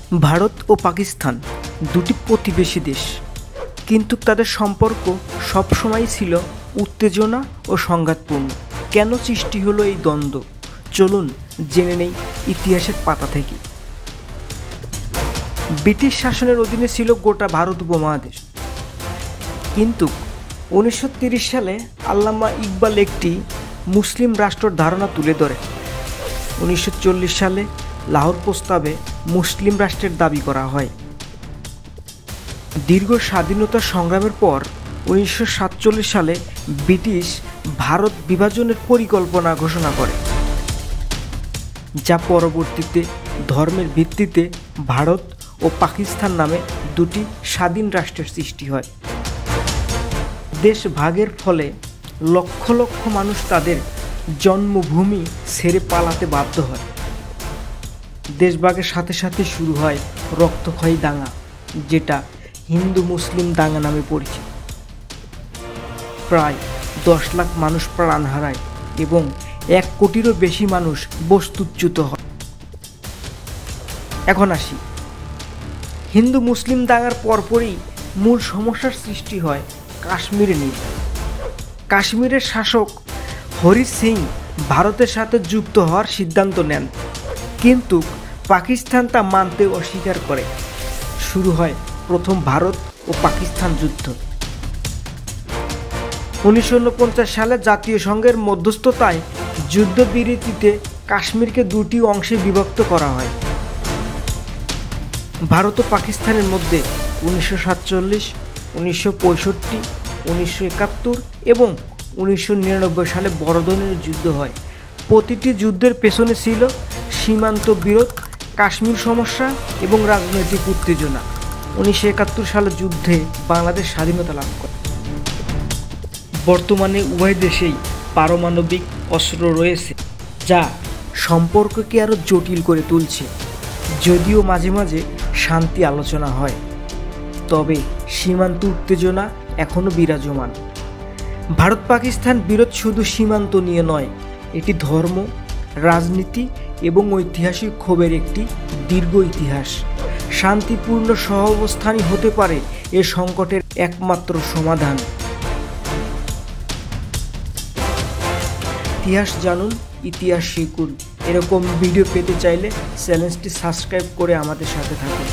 ভারত ও পাকিস্তান দুটি প্রতিবেশী দেশ, কিন্তু তাদের সম্পর্ক সবসময় ছিল উত্তেজনা ও সংঘাতপূর্ণ। কেন সৃষ্টি হলো এই দ্বন্দ্ব? চলুন জেনে নেই ইতিহাসের পাতা থেকে। ব্রিটিশ শাসনের অধীনে ছিল গোটা ভারত উপমহাদেশ, কিন্তু 1930 সালে আল্লামা ইকবাল একটি মুসলিম রাষ্ট্রের ধারণা তুলে ধরে। 1940 সালে লাহোর প্রস্তাবে মুসলিম রাষ্ট্রের দাবি করা হয়। দীর্ঘ স্বাধীনতা সংগ্রামের পর 1947 সালে ব্রিটিশ ভারত বিভাজনের পরিকল্পনা ঘোষণা করে, যা পরবর্তীতে ধর্মের ভিত্তিতে ভারত ও পাকিস্তান নামে দুটি স্বাধীন রাষ্ট্রের সৃষ্টি হয়। দেশ ভাগের ফলে লক্ষ লক্ষ মানুষ তাদের জন্মভূমি ছেড়ে পালাতে বাধ্য হয়। দেশভাগের সাথে সাথে শুরু হয় রক্তক্ষয়ী দাঙ্গা, যেটা হিন্দু মুসলিম দাঙ্গা নামে পরিচিত। প্রায় 10 লাখ মানুষ প্রাণ হারায় এবং 1 কোটিরও বেশি মানুষ বস্তুচ্যুত হয়। এখন আসি, হিন্দু মুসলিম দাঙ্গার পরপরই মূল সমস্যার সৃষ্টি হয় কাশ্মীরে নিয়ে। কাশ্মীরের শাসক হরি সিং ভারতের সাথে যুক্ত হওয়ার সিদ্ধান্ত নেন, কিন্তু পাকিস্তান তা মানতে অস্বীকার করে। শুরু হয় প্রথম ভারত ও পাকিস্তান যুদ্ধ। 1949 সালে জাতীয় সংঘের মধ্যস্থতায় যুদ্ধবিরতিতে কাশ্মীরকে দুটি অংশে বিভক্ত করা হয়। ভারত ও পাকিস্তানের মধ্যে 1947, 1965, 1971 এবং 1999 সালে বড় ধরনের যুদ্ধ হয়। প্রতিটি যুদ্ধের পেছনে ছিল সীমান্ত বিরোধ, কাশ্মীর সমস্যা এবং রাজনৈতিক উত্তেজনা। 1971 সালের যুদ্ধে বাংলাদেশ স্বাধীনতা লাভ করে। বর্তমানে উভয় দেশেই পারমাণবিক অস্ত্র রয়েছে, যা সম্পর্ককে আরও জটিল করে তুলছে। যদিও মাঝে মাঝে শান্তি আলোচনা হয়, তবে সীমান্ত উত্তেজনা এখনও বিরাজমান। ভারত পাকিস্তান বিরোধ শুধু সীমান্ত নিয়ে নয়, এটি ধর্ম, রাজনীতি এবং ঐতিহাসিক ক্ষোভের একটি দীর্ঘ ইতিহাস। শান্তিপূর্ণ সহাবস্থানই হতে পারে এ সংকটের একমাত্র সমাধান। ইতিহাস জানুন, ইতিহাস শিখুন। এরকম ভিডিও পেতে চাইলে চ্যানেলটি সাবস্ক্রাইব করে আমাদের সাথে থাকুন।